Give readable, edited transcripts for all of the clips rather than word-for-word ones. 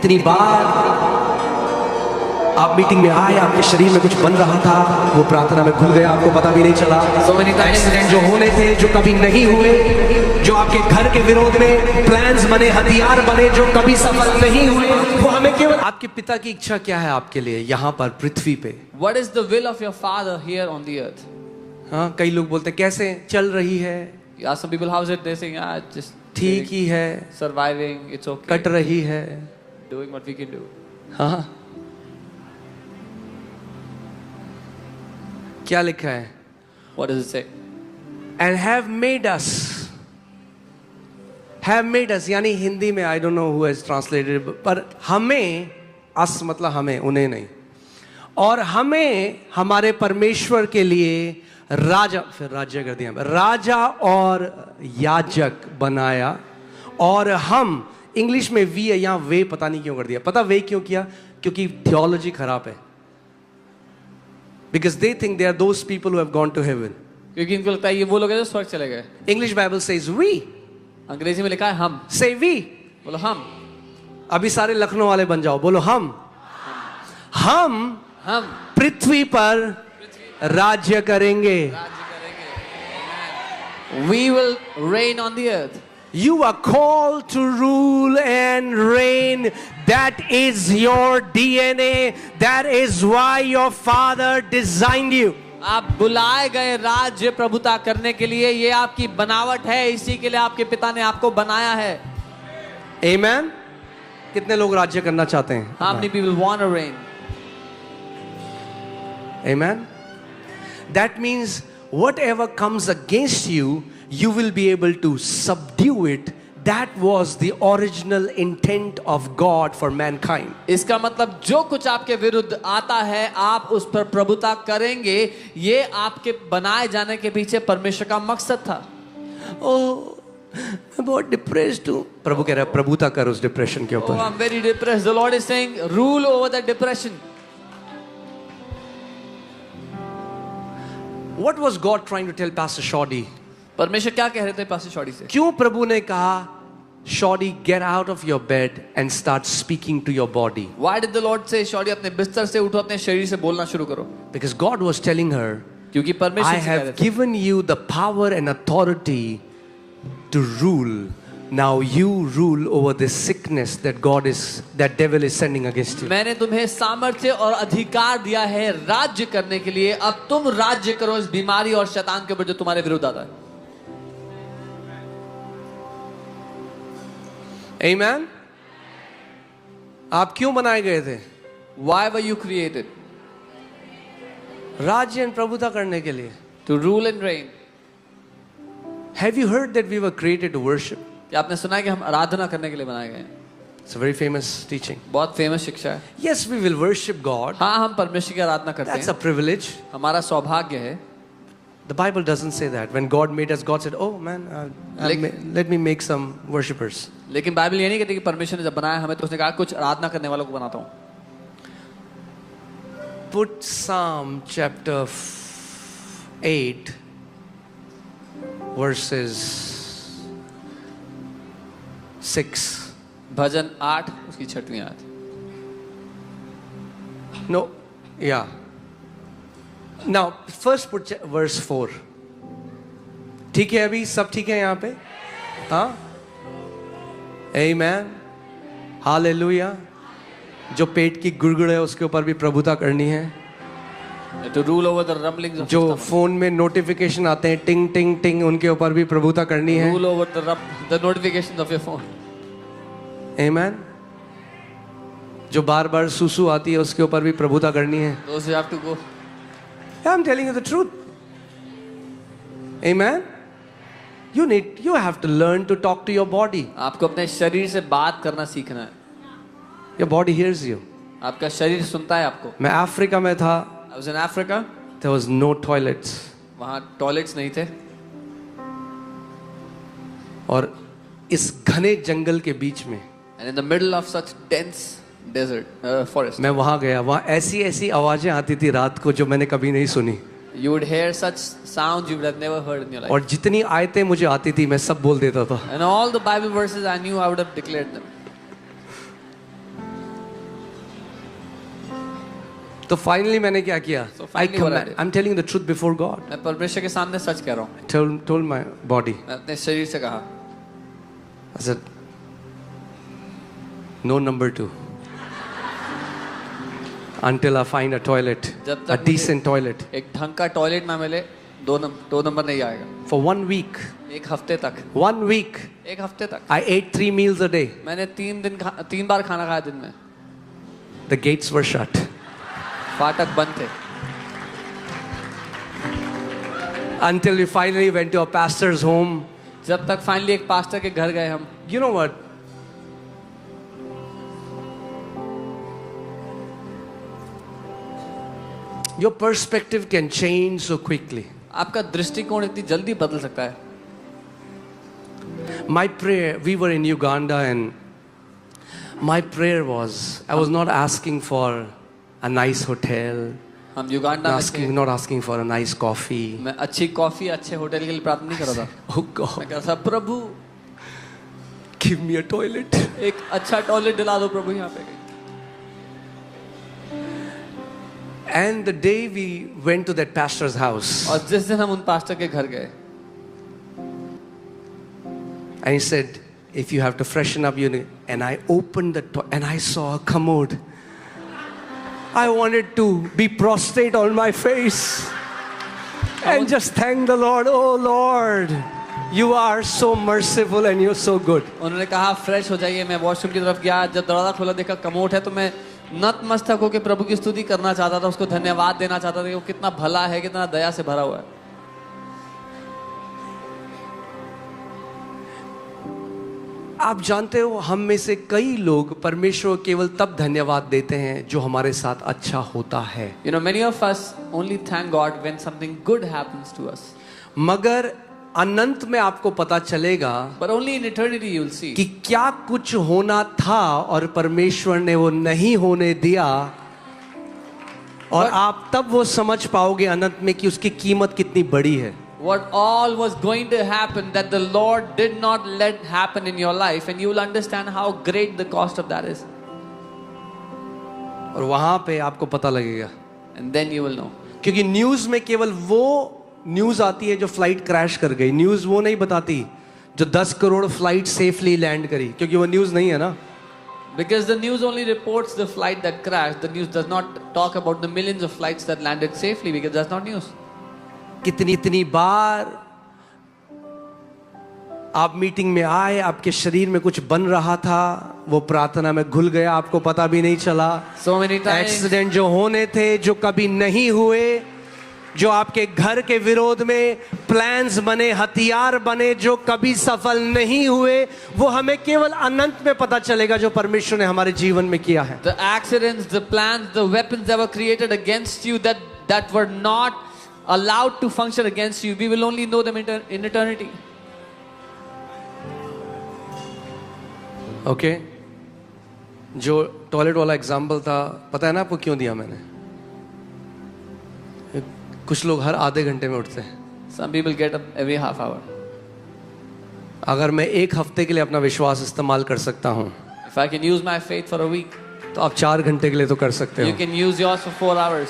कितनी बार आप मीटिंग में आए, आपके शरीर में कुछ बन रहा था, वो प्रार्थना में भूल गया, आपको पता भी नहीं चला। एक्सीडेंट जो होने थे, जो कभी नहीं हुए, जो आपके घर के विरोध में प्लान्स बने, हथियार बने, जो कभी सफल नहीं हुए, वो हमें केवल आपके पिता की इच्छा क्या है आपके लिए यहाँ पर पृथ्वी पे? What is the will of your father here on the earth? हाँ, कई लोग बोलते हैं कैसे चल रही है, You ask some people how's it, they saying just ठीक ही है, surviving, it's okay, कट रही है। doing what we can do. हाँ, क्या लिखा है? What does it say? And have made us, यानी हिंदी में I don't know who has translated, पर हमें, अस मतलब हमें, उन्हें नहीं, और हमें हमारे परमेश्वर के लिए राजा, फिर राज्य कर दिया, राजा और याजक बनाया। और हम, इंग्लिश में वी है, यहाँ वे पता नहीं क्यों कर दिया। पता वे क्यों किया? क्योंकि थियोलॉजी खराब है। Because they think they are those people who have gone to heaven. क्योंकि इनको लगता है ये वो लोग हैं जो स्वर्ग चले गए। English Bible says we. अंग्रेजी में लिखा है हम। Say we. बोलो हम। अभी सारे लखनऊ वाले बन जाओ, बोलो हम पृथ्वी पर राज्य करेंगे। We will reign on the earth. You are called to rule and reign. That is your DNA. That is why your father designed you. आप बुलाए गए राज्य प्रभुता करने के लिए, ये आपकी बनावट है, इसी के लिए आपके पिता ने आपको बनाया है। Amen. कितने लोग राज्य करना चाहते हैं? How many people want to reign? Amen. That means whatever comes against you, you will be able to subdue it. That was the original intent of God for mankind. इसका मतलब जो कुछ आपके विरुद्ध आता है, आप उस पर प्रभुता करेंगे। ये आपके बनाए जाने के पीछे परमेश्वर का मकसद था। Oh, मैं बहुत डिप्रेस्ड हूँ। प्रभु कह रहा है प्रभुता कर उस डिप्रेशन के ऊपर। Oh, I'm very depressed. The Lord is saying, rule over that depression. What was God trying to tell Pastor Shoddy? परमेश्वर क्या कह रहे थे पास्टर शॉडी से? क्यों प्रभु ने कहा Shoddy, get out of your bed and start speaking to your body? Why did the Lord say, shoddy अपने बिस्तर से उठो, अपने शरीर से बोलना शुरू करो? Because God was telling her, क्योंकि परमेश्वर I से कह रहे have थे, given you the power and authority to rule. Now you rule over this sickness that devil is sending against you. मैंने तुम्हें सामर्थ्य और अधिकार दिया है राज्य करने के लिए। अब तुम राज्य करो इस बीमारी और शैतान के ऊपर जो तुम्हारे विरुद्ध आता है। Amen. आप क्यों बनाए गए थे? Why were you created? राज्य और प्रभुता करने के लिए। To rule and reign. Have you heard that we were created to worship? क्या आपने सुना है कि हम आराधना करने के लिए बनाए गए हैं? It's a very famous teaching. बहुत फेमस शिक्षा है। Yes, we will worship God. हाँ, हम परमेश्वर की आराधना करते That's a हैं। privilege. हमारा सौभाग्य है। The Bible doesn't say that. When God made us, God said, "Oh man, let me make some worshippers." लेकिन बाइबल ये नहीं कहती कि परमेश्वर ने जब बनाया हमें तो उसने कहा कुछ आराधना करने वालों को बनाता हूँ। Put Psalm chapter 8 verses 6. भजन 8 उसकी 6वीं आयत। No, yeah. Now first put verse 4. ठीक है, अभी सब ठीक है यहाँ पे? हाँ? Amen. Hallelujah. जो पेट की गुड़गुड़ है उसके ऊपर भी प्रभुता करनी है। To rule over the rumblings of जो the stomach. फोन में नोटिफिकेशन आते हैं टिंग टिंग टिंग, उनके ऊपर भी प्रभुता करनी है। Rule over the notifications of your phone. Amen. जो बार बार सुसु आती है उसके ऊपर भी प्रभुता करनी है। Those who have to go. I'm telling you the truth. Amen. You have to learn to talk to your body. आपको अपने शरीर से बात करना सीखना है। Your body hears you. आपका शरीर सुनता है आपको। मैं अफ्रीका में था। I was in Africa. There was no toilets. वहाँ टॉयलेट्स नहीं थे। और इस घने जंगल के बीच में And in the middle of such dense desert, forest. मैं वहां गया। वहां ऐसी ऐसी आवाजें आती थी रात को जो मैंने कभी नहीं सुनी। You would hear such sounds you would have never heard in your life. और जितनी आयतें मुझे आती थी मैं सब बोल देता था। And all the Bible verses I knew, I would have declared them. तो फाइनली मैंने क्या किया? So finally what I did? I'm telling the truth before God. मैं परमेश्वर के सामने सच कह रहा हूँ। Told my body. मैं अपने शरीर से कहा, I said, no number 2. Until I find a toilet, जब a तक decent toilet. एक ढंग का टॉयलेट ना मिले, दो नंबर नहीं आएगा। For 1 week. एक हफ्ते तक। 1 week. एक हफ्ते तक। I ate 3 meals a day. मैंने 3 बार खाना खाया दिन में। The gates were shut. फाटक बंद थे। Until we finally went to a pastor's home. जब तक फाइनली एक पास्टर के घर गए हम। You know what? Your perspective can change so quickly. आपका दृष्टिकोण इतनी जल्दी बदल सकता है। My prayer, we were in Uganda and my prayer was, I was not asking for a nice hotel, हम युगांडा में थे। not asking for a nice coffee. मैं अच्छी कॉफी, अच्छे होटल के लिए प्रार्थना नहीं कर रहा था। Oh God, मैं कह रहा था, प्रभु give me a toilet. एक अच्छा टॉयलेट दिला दो प्रभु यहाँ पे। And the day we went to that pastor's house, और जिस दिन हम उन पास्टर के घर गए, and he said, if you have to freshen up, you need, and I opened and I saw a commode. I wanted to be prostrate on my face and just thank the Lord. Oh Lord, you are so merciful and you're so good. उन्होंने कहा fresh हो जाइए। मैं washroom की तरफ गया, जब दरवाजा खोला देखा कमोड है, तो मैं नतमस्तक होकर प्रभु की स्तुति करना चाहता था, उसको धन्यवाद देना चाहता था कि वो कितना भला है, कितना दया से भरा हुआ है। आप जानते हो, हम में से कई लोग परमेश्वर को केवल तब धन्यवाद देते हैं जो हमारे साथ अच्छा होता है। You know, many of us only thank God when something good happens to us. मगर अनंत में आपको पता चलेगा But only in eternity you will see. कि क्या कुछ होना था और परमेश्वर ने वो नहीं होने दिया, और आप तब वो समझ पाओगे अनंत में कि उसकी कीमत कितनी बड़ी है। What all was going to happen that the Lord did not let happen in your life, and you will understand how great the cost of that is. और वहां पे आपको पता लगेगा, And then you will know. क्योंकि news में केवल वो न्यूज आती है जो फ्लाइट क्रैश कर गई। न्यूज वो नहीं बताती जो 10 करोड़ फ्लाइट सेफली लैंड करी, क्योंकि वो न्यूज नहीं है ना। Because the news only reports the flight that crashed. The news does not talk about the millions of flights that landed safely, because that's not news. कितनी बार आप मीटिंग में आए, आपके शरीर में कुछ बन रहा था, वो प्रार्थना में घुल गया, आपको पता भी नहीं चला। So many times. एक्सीडेंट जो होने थे, जो कभी नहीं हुए, जो आपके घर के विरोध में प्लान्स बने, हथियार बने, जो कभी सफल नहीं हुए, वो हमें केवल अनंत में पता चलेगा जो परमेश्वर ने हमारे जीवन में किया है। The accidents, the plans, the weapons that were created against you that were not allowed to function against you, we will only know them in eternity. Okay, जो टॉयलेट वाला एग्जाम्पल था, पता है ना आपको क्यों दिया मैंने? कुछ लोग हर आधे घंटे में उठते हैं। Some people get up every half hour. अगर मैं एक हफ्ते के लिए अपना विश्वास इस्तेमाल कर सकता हूँ, If I can use my faith for a week, तो आप 4 घंटे के लिए तो कर सकते you हो। can use yours for 4 hours.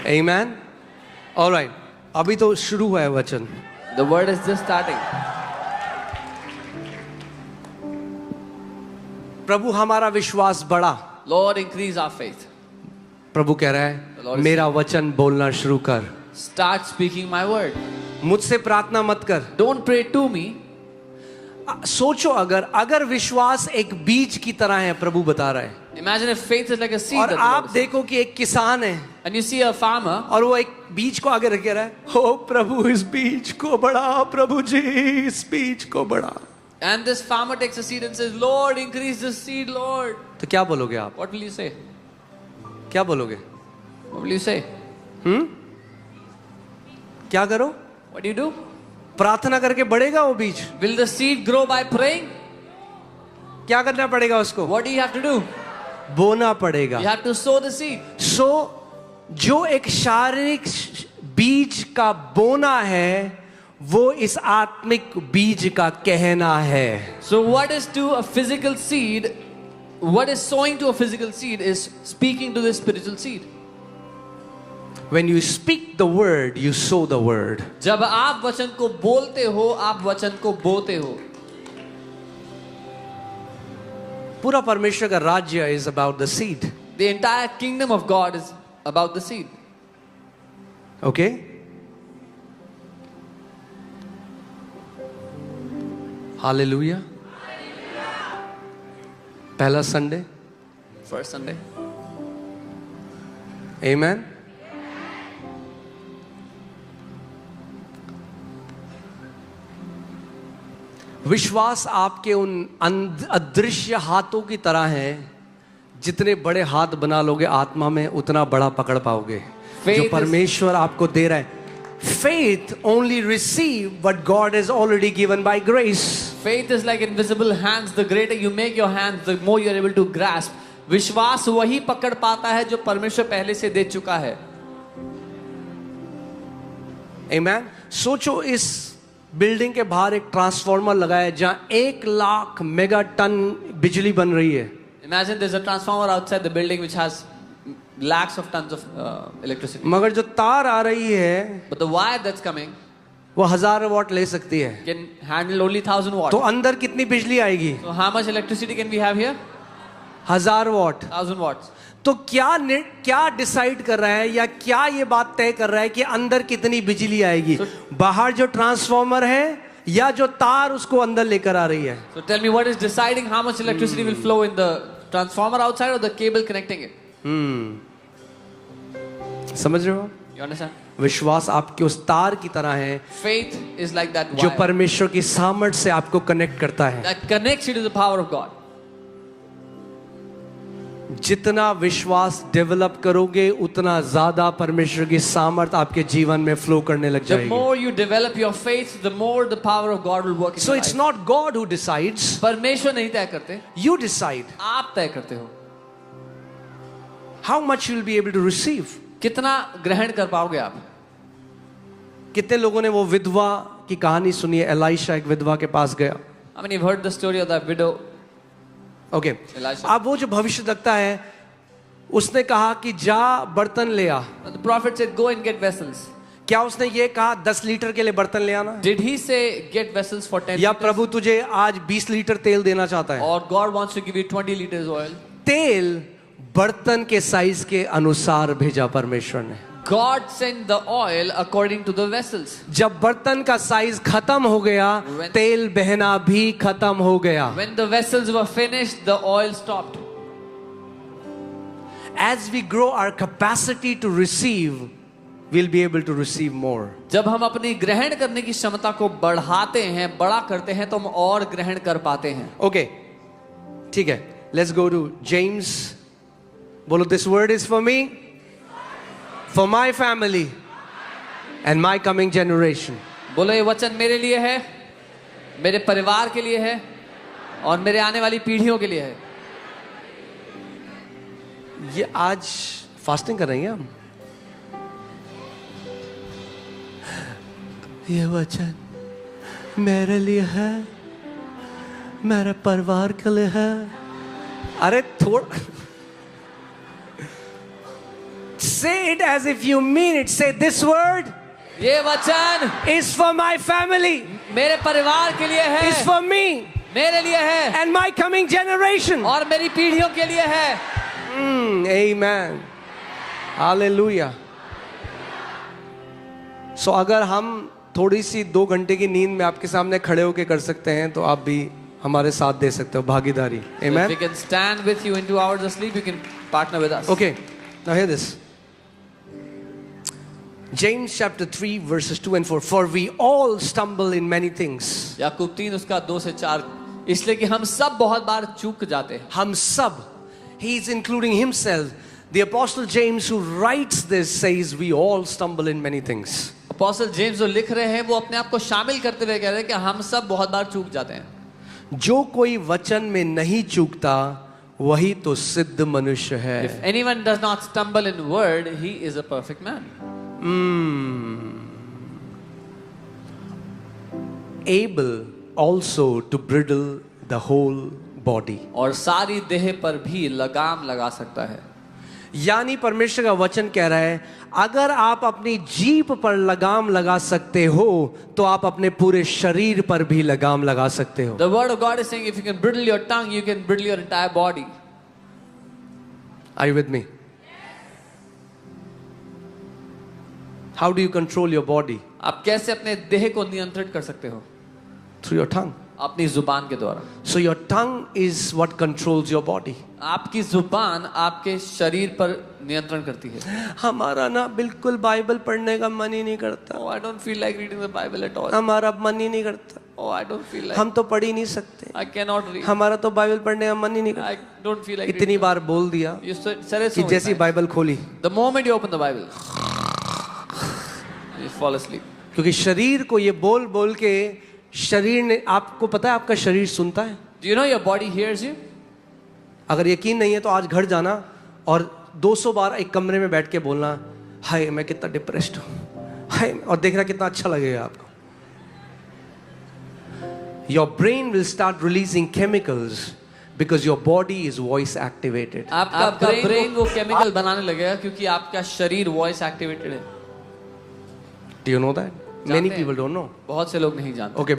Amen. All right. अभी तो शुरू हुआ है वचन। The word is just starting. प्रभु हमारा विश्वास बढ़ा। Lord, increase our faith. प्रभु कह रहा The Lord है, is मेरा वचन बोलना शुरू कर, Start speaking my word. मुझसे प्रार्थना मत कर। Don't pray to me. सोचो, अगर विश्वास एक बीज की तरह है, प्रभु बता रहा है, Imagine if faith is like a seed. और that the Lord आप is saying. देखो कि एक किसान है And you see a farmer, और वो एक बीज को आगे रखे रहा है, हो प्रभु इस बीज को बढ़ा, प्रभु जी इस बीज को बढ़ा। and this farmer takes a seed and says, Lord, increase this seed, Lord. तो क्या बोलोगे आप? What will you say? क्या बोलोगे? What will you say? क्या करो? What do you do? प्रार्थना करके बढ़ेगा वो बीज? Will the seed grow by praying? क्या करना पड़ेगा उसको? What do you have to do? बोना पड़ेगा। You have to sow the seed. जो एक शारीरिक बीज का बोना है, वो इस आत्मिक बीज का कहना है। So what is to a physical seed what is sowing to a physical seed is speaking to the spiritual seed. When you speak the word, you sow the word. जब आप वचन को बोलते हो, आप वचन को बोते हो. पूरा परमेश्वर का राज्य is about the seed. The entire kingdom of God is about the seed. Okay? Hallelujah. पहला संडे. First Sunday. Amen. विश्वास आपके उन अदृश्य हाथों की तरह है, जितने बड़े हाथ बना लोगे आत्मा में उतना बड़ा पकड़ पाओगे जो परमेश्वर आपको दे रहा है. Faith only receive what God has already given by grace. Faith is like invisible hands. The greater you make your hands, the more you are able to grasp. विश्वास वही पकड़ पाता है जो परमेश्वर पहले से दे चुका है. Amen. सोचो इस बिल्डिंग के बाहर एक ट्रांसफार्मर लगा है जहां 1,00,000 मेगा टन बिजली बन रही है. Imagine there's a transformer outside the building which has lakhs of tons of electricity. मगर जो तार आ रही है But the wire that's coming वो 1000 वाट ले सकती है. can handle only 1000 watts. तो अंदर कितनी बिजली आएगी? So how much electricity can we have here? 1000 watt. 1000 watts. तो क्या डिसाइड कर रहा है या क्या ये बात तय कर रहा है कि अंदर कितनी बिजली आएगी? बाहर जो ट्रांसफार्मर है या जो तार उसको अंदर लेकर आ रही है? So tell me, what is deciding how much electricity will flow in the transformer outside or the cable connecting it? समझ रहे हो? You understand? विश्वास आपके उस तार की तरह है Faith is like that जो wire परमेश्वर की सामर्थ्य से आपको कनेक्ट करता है. that connects you to the power of God. जितना विश्वास डेवलप करोगे उतना ज्यादा परमेश्वर की सामर्थ्य आपके जीवन में फ्लो करने लग The जाएगी. more you develop your faith, the more the power of God will work in So your it's life. not God who decides. परमेश्वर नहीं तय करते, You decide आप तय करते हो. how much you'll be able to receive. कितना ग्रहण कर पाओगे आप? कितने लोगों ने वो विधवा की कहानी सुनी है? एलाइशा एक विधवा के पास गया. I mean, you've heard the story of that widow. Okay. Elisha. अब वो जो भविष्य देखता है उसने कहा कि जा बर्तन ले आ. The prophet said, "Go and get vessels." क्या उसने ये कहा 10 लीटर के लिए बर्तन ले आना? Did he say get vessels for 10 या liters? प्रभु तुझे आज 20 लीटर तेल देना चाहता है? Or God wants to give you 20 liters oil? तेल बर्तन के साइज के अनुसार भेजा परमेश्वर ने. God sent the oil according to the vessels. जब बर्तन का साइज खत्म हो गया तेल बहना भी खत्म हो गया. When the vessels were finished, the oil stopped. As we grow our capacity to receive, we'll be able to receive more. जब हम अपनी ग्रहण करने की क्षमता को बढ़ाते हैं, बड़ा करते हैं, तो हम और ग्रहण कर पाते हैं. Okay, ठीक है. Let's go to James. बोलो, this word is for me, for my family, and my coming generation. बोलो, ये वचन मेरे लिए है, मेरे परिवार के लिए है, और मेरे आने वाली पीढ़ियों के लिए है. ये आज फास्टिंग कर रहे हैं हम. ये वचन मेरे लिए है, मेरे परिवार के लिए है. अरे थोड़ा say it as if you mean it. Say, this word ये वचन is for my family, मेरे परिवार के लिए है, is for me, मेरे लिए है, and my coming generation. और मेरी पीढ़ियों के लिए है. Amen. Hallelujah. So अगर हम थोड़ी सी 2 घंटे की नींद में आपके सामने खड़े होके कर सकते हैं तो आप भी हमारे साथ दे सकते हो भागीदारी. Amen. If we can stand with you in 2 hours of sleep, you can partner with us. Okay, now hear this. James chapter 3 verses 2 and 4. For we all stumble in many things. याकूब 3 उसका 2 से 4. इसलिए कि हम सब बहुत बार चूक जाते हैं. हम सब. He is including himself. The apostle James who writes this says we all stumble in many things. Apostle James जो लिख रहे हैं वो अपने आप को शामिल करते हुए कह रहे हैं कि हम सब बहुत बार चूक जाते हैं. जो कोई वचन में नहीं चूकता वही तो सिद्ध मनुष्य है. If anyone does not stumble in word, he is a perfect man. Able also to bridle the whole body. और सारी देह पर भी लगाम लगा सकता है। यानी परमेश्वर का वचन कह रहा है अगर आप अपनी जीभ पर लगाम लगा सकते हो तो आप अपने पूरे शरीर पर भी लगाम लगा सकते हो। The word of God is saying if you can bridle your tongue, you can bridle your entire body. Are you with me? How do you control your body? आप कैसे अपने देह को नियंत्रित कर सकते हो? Through your tongue. अपनी जुबान के द्वारा। So your tongue is what controls your body. आपकी जुबान आपके शरीर पर नियंत्रण करती है। हमारा ना बिल्कुल बाइबल पढ़ने का मन ही नहीं करता। Oh, I don't feel like reading the Bible at all. हमारा मन ही नहीं करता। Oh, I don't feel like. हम तो पढ़ ही नहीं सकते। I cannot read. हमारा तो बाइबल पढ़ने का मन ही नहीं I करता। don't feel like. इतनी बार बोल दिया You said it कि so जैसी many times. बाइबल खोली The moment you open the Bible, you fall asleep. क्योंकि शरीर को ये बोल बोल के शरीर ने, आपको पता है आपका शरीर सुनता है। Do you know your body hears you? अगर यकीन नहीं है तो आज घर जाना और 200 बार एक कमरे में बैठ के बोलना हाय मैं कितना डिप्रेस्ड हूं, हाय, और देखना कितना अच्छा लगेगा आपको। Your brain will start releasing chemicals because your body is voice activated. आपका ब्रेन वो केमिकल बनाने लगेगा क्योंकि आपका शरीर वॉइस एक्टिवेटेड है। Do you know that? Many जानते हैं। people don't know. बहुत से लोग नहीं जानते। Okay.